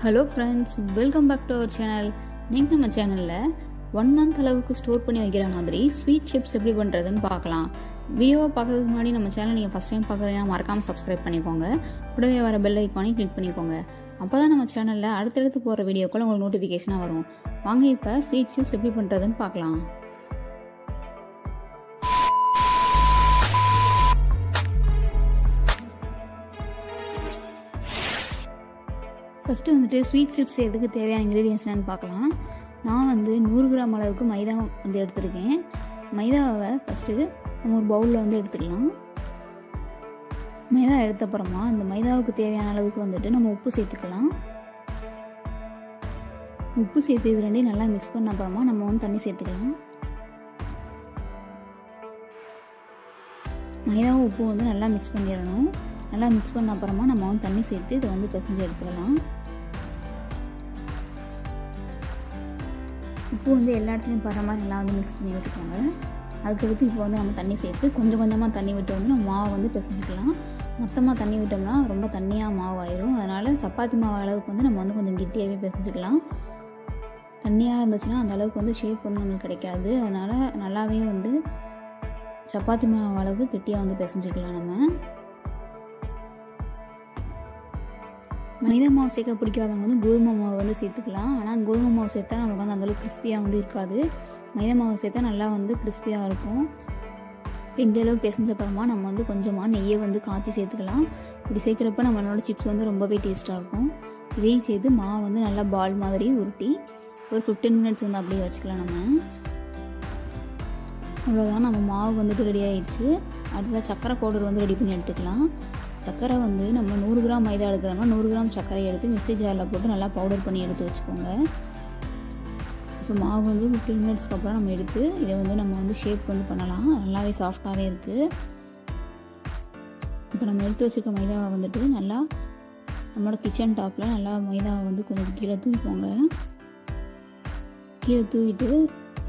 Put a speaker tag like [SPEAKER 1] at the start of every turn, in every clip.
[SPEAKER 1] Hello friends, welcome back to our channel. நீங்கள் நம்ம சேனலில் 1 month அளவுக்கு ஸ்டோர் பண்ணி வைக்கிற மாதிரி ஸ்வீட் சிப்ஸ் எப்படி பண்ணுறதுன்னு பார்க்கலாம். வீடியோவை பார்க்குறதுக்கு முன்னாடி நம்ம சேனல் நீங்கள் ஃபஸ்ட் டைம் பார்க்குறீங்கன்னா மறக்காமல் சப்ஸ்கிரைப் பண்ணிக்கோங்க. கூடவே வர பெல் ஐக்கானையும் கிளிக் பண்ணிக்கோங்க. அப்போ தான் நம்ம சேனலில் அடுத்தடுத்து போகிற வீடியோக்கள் உங்களுக்கு நோட்டிஃபிகேஷனாக வரும். வாங்க இப்போ ஸ்வீட் சிப்ஸ் எப்படி பண்ணுறதுன்னு பார்க்கலாம். ஃபஸ்ட்டு வந்துட்டு ஸ்வீட் சிப்ஸ் எதுக்கு தேவையான இன்க்ரீடியன்ஸ் என்னன்னு பார்க்கலாம். நான் 100 கிராம் அளவுக்கு மைதா எடுத்திருக்கேன். மைதாவை ஃபஸ்ட்டு நம்ம ஒரு பவுலில் எடுத்துக்கலாம். மைதா எடுத்தப்புறமா இந்த மைதாவுக்கு தேவையான அளவுக்கு நம்ம உப்பு சேர்த்துக்கலாம். உப்பு சேர்த்து இது ரெண்டையும் நல்லா மிக்ஸ் பண்ண அப்புறமா நம்ம தண்ணி சேர்த்துக்கலாம். மைதாவும் உப்பு நல்லா மிக்ஸ் பண்ணிடணும். நல்லா மிக்ஸ் பண்ண அப்புறமா நம்ம தண்ணி சேர்த்து இதை பிசைஞ்சு எடுத்துக்கலாம். உப்பு எல்லா இடத்துலையும் படுற மாதிரி நல்லா மிக்ஸ் பண்ணி விட்டுக்கோங்க. அதுக்கடுத்து இப்போ நம்ம தண்ணி சேர்த்து கொஞ்சம் கொஞ்சமாக தண்ணி விட்டு நம்ம மாவை பிசைஞ்சிக்கலாம். மொத்தமாக தண்ணி விட்டோம்னா ரொம்ப தண்ணியாக மாவு ஆயிரும். அதனால் சப்பாத்தி மாவு அளவுக்கு நம்ம கொஞ்சம் கெட்டியாகவே பிசைஞ்சிக்கலாம். தண்ணியாக இருந்துச்சுன்னா அந்த அளவுக்கு ஷேப் நம்மளுக்கு கிடைக்காது. அதனால் நல்லாவே சப்பாத்தி மாவு அளவுக்கு கெட்டியாக பிசைஞ்சிக்கலாம். நம்ம மைதா மாவு சேர்க்க பிடிக்காதவங்க கோதுமை மாவு சேர்த்துக்கலாம். ஆனால் கோதுமை மாவு சேர்த்தா நம்மளுக்கு அந்தளவுக்கு கிறிஸ்பியாக இருக்காது. மைதா மாவு சேர்த்தா நல்லா கிறிஸ்பியாக இருக்கும். இந்த அளவுக்கு பிசைஞ்ச அப்புறமா நம்ம கொஞ்சமாக நெய்யை காய்ச்சி சேர்த்துக்கலாம். இப்படி சேர்க்குறப்ப நம்மளோட சிப்ஸ் ரொம்பவே டேஸ்ட்டாக இருக்கும். இதையும் சேர்த்து மாவு நல்லா பால் மாதிரி உருட்டி ஒரு 15 minutes அப்படியே வச்சுக்கலாம். நம்ம அவ்வளோதான், நம்ம மாவு ரெடி ஆகிடுச்சு. அடுத்ததாக சக்கரை பவுடர் ரெடி பண்ணி எடுத்துக்கலாம். சர்க்கரை நம்ம 100 கிராம் மைதா எடுக்கிறோம்னா 100 கிராம் சர்க்கரை எடுத்து மிக்ஸி ஜாரில் போட்டு நல்லா பவுடர் பண்ணி எடுத்து வச்சுக்கோங்க. இப்போ மாவு 15 minutesக்கு அப்புறம் நம்ம எடுத்து இதை நம்ம ஷேப் பண்ணலாம். நல்லாவே சாஃப்டாகவே இருக்குது. இப்போ நம்ம எடுத்து வச்சுருக்க மைதாவை நல்லா நம்மளோட கிச்சன் டாப்பில் நல்லா மைதாவை கொஞ்சம் கீழே தூவிக்கோங்க. கீழே தூவிட்டு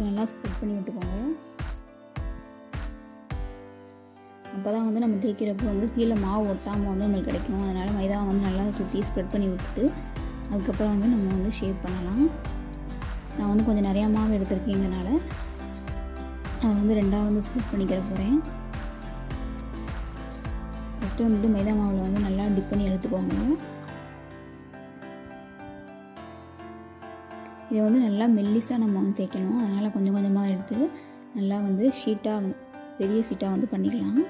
[SPEAKER 1] நல்லா ஸ்ப்ரெட் பண்ணி விட்டுக்கோங்க. அப்போ தான் நம்ம தேய்க்கிறப்போ கீழே மாவு ஒட்டாமல் நம்மளுக்கு கிடைக்கும். அதனால் மைதாவை நல்லா சுற்றி ஸ்ப்ரெட் பண்ணி விட்டுட்டு அதுக்கப்புறம் நம்ம ஷேப் பண்ணலாம். நான் கொஞ்சம் நிறையா மாவு எடுத்துருக்கேங்கிறனால அதை ரெண்டாக ஸ்ப்ரெட் பண்ணிக்கிற போகிறேன். ஃபஸ்ட்டு மைதா மாவில் நல்லா டிப் பண்ணி எடுத்துக்கோங்க. இதை நல்லா மெல்லிஸாக நம்ம தேய்க்கணும். அதனால் கொஞ்சம் கொஞ்சமாக எடுத்து நல்லா ஷீட்டாக பெரிய ஷீட்டாக பண்ணிக்கலாம்.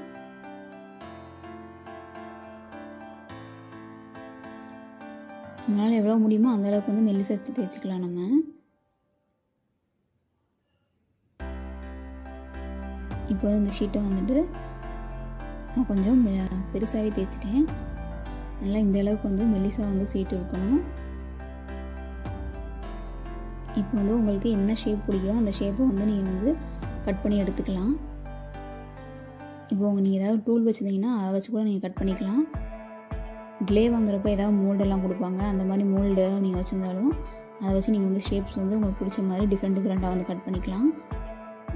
[SPEAKER 1] நம்மளால் எவ்வளோ முடியுமோ அந்தளவுக்கு மெல்லிசா தேய்ச்சிக்கலாம். நம்ம இப்போ இந்த ஷீட்டை நான் கொஞ்சம் பெருசாகவே தேய்ச்சிட்டேன். நல்லா இந்த அளவுக்கு மெல்லிசா ஷீட் இருக்கணும். இப்போ உங்களுக்கு என்ன ஷேப் பிடிக்கும் அந்த ஷேப்பை நீங்கள் கட் பண்ணி எடுத்துக்கலாம். இப்போ நீங்கள் ஏதாவது டூல் வச்சுருந்தீங்கன்னா அதை வச்சு கூட நீங்கள் கட் பண்ணிக்கலாம். க்ளே வாங்குறப்ப ஏதாவது மோல்டெல்லாம் கொடுப்பாங்க. அந்த மாதிரி மோல்டு நீங்கள் வச்சுருந்தாலும் அதை வச்சு நீங்கள் ஷேப்ஸ் உங்களுக்கு பிடிச்ச மாதிரி டிஃப்ரெண்ட்டாக கட் பண்ணிக்கலாம்.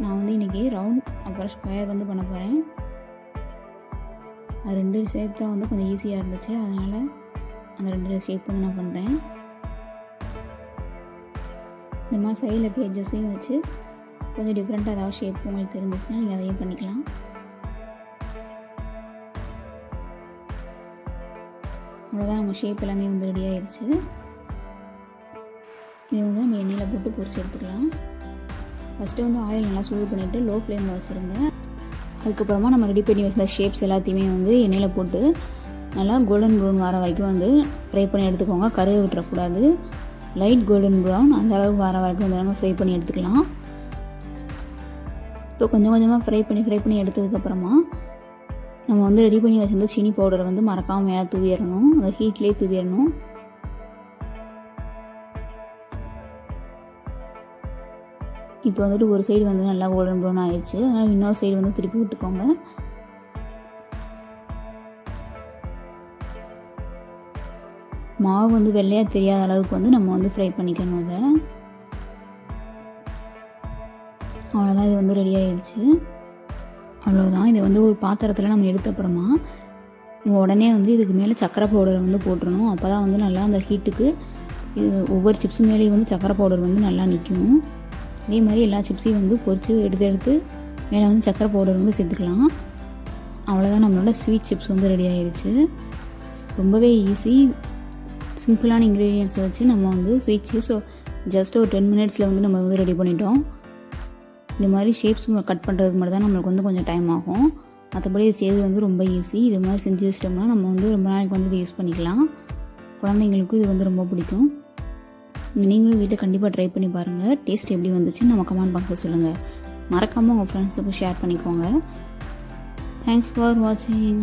[SPEAKER 1] நான் இன்றைக்கி ரவுண்ட் அப்புறம் ஸ்கொயர் பண்ண போகிறேன். அது 2 ஷேப் தான் கொஞ்சம் ஈஸியாக இருந்துச்சு. அதனால் அந்த 2 ஷேப் நான் பண்ணுறேன். இந்த மாதிரி சைடில் கேஜஸையும் வச்சு கொஞ்சம் டிஃப்ரெண்ட்டாக ஏதாவது ஷேப் உங்களுக்கு தெரிஞ்சிச்சுன்னா நீங்கள் அதையும் பண்ணிக்கலாம். அவ்வளோதான், நம்ம ஷேப் எல்லாமே ரெடி ஆயிடுச்சு. இதை நம்ம எண்ணெயில் போட்டு பொரிச்சு எடுத்துக்கலாம். ஃபஸ்ட்டு ஆயில் நல்லா சூடு பண்ணிவிட்டு லோ ஃப்ளேமில் வச்சுருங்க. அதுக்கப்புறமா நம்ம ரெடி பண்ணி வச்சிருந்த ஷேப்ஸ் எல்லாத்தையுமே எண்ணெயில் போட்டு நல்லா கோல்டன் ப்ரௌன் வர வரைக்கும் ஃப்ரை பண்ணி எடுத்துக்கோங்க. கருவை விட்டுறக்கூடாது. லைட் கோல்டன் ப்ரௌன் அந்த அளவுக்கு வர வரைக்கும் நம்ம ஃப்ரை பண்ணி எடுத்துக்கலாம். இப்போ கொஞ்சம் கொஞ்சமாக ஃப்ரை பண்ணி எடுத்ததுக்கப்புறமா நம்ம ரெடி பண்ணி வச்சிருந்த சீனி பவுடரை மறக்காமல் மேலே தூவிடணும். அந்த ஹீட்லேயே தூவிடணும். இப்போ ஒரு சைடு நல்லா கோல்டன் ப்ரௌன் ஆயிடுச்சு. அதனால் இன்னொரு சைடு திருப்பி விட்டுக்கோங்க. மாவு வெள்ளையாக தெரியாத அளவுக்கு நம்ம ஃப்ரை பண்ணிக்கணும். அதை அவ்வளோதான், இது ரெடி ஆயிடுச்சு. அவ்வளோதான், இதை ஒரு பாத்திரத்தில் நம்ம எடுத்த அப்புறமா உடனே இதுக்கு மேலே சக்கரை பவுடரை போட்டுறணும். அப்போ தான் நல்லா அந்த ஹீட்டுக்கு ஒவ்வொரு சிப்ஸ் மேலேயும் வந்து சக்கரை பவுடர் வந்து நல்லா நிற்கும். இதே மாதிரி எல்லா சிப்ஸையும் வந்து பொரித்து எடுத்து மேலே வந்து சக்கரை பவுடர் வந்து சேர்த்துக்கலாம். அவ்வளோதான், நம்மளோட ஸ்வீட் சிப்ஸ் வந்து ரெடி ஆயிடுச்சு. ரொம்பவே ஈஸி, சிம்பிளான இன்க்ரீடியன்ட்ஸை வச்சு நம்ம வந்து ஸ்வீட் சிப்ஸ் ஜஸ்ட் ஒரு 10 மினிட்ஸில் வந்து நம்ம வந்து ரெடி பண்ணிட்டோம். இந்த மாதிரி ஷேப்ஸ் கட் பண்ணுறதுக்கு மட்டும் தான் நம்மளுக்கு வந்து கொஞ்சம் டைம் ஆகும். மற்றபடி இது செய்வது வந்து ரொம்ப ஈஸி. இது மாதிரி செஞ்சு வச்சிட்டோம்னா நம்ம வந்து ரொம்ப நாளைக்கு வந்து இதை யூஸ் பண்ணிக்கலாம். குழந்தைங்களுக்கும் இது வந்து ரொம்ப பிடிக்கும். நீங்களும் வீட்டில் கண்டிப்பாக ட்ரை பண்ணி பாருங்கள். டேஸ்ட் எப்படி வந்துச்சுன்னு நம்ம கமெண்ட் பாக்ஸில் சொல்லுங்கள். மறக்காமல் உங்கள் ஃப்ரெண்ட்ஸுக்கு ஷேர் பண்ணிக்கோங்க. தேங்க்ஸ் ஃபார் வாட்சிங்.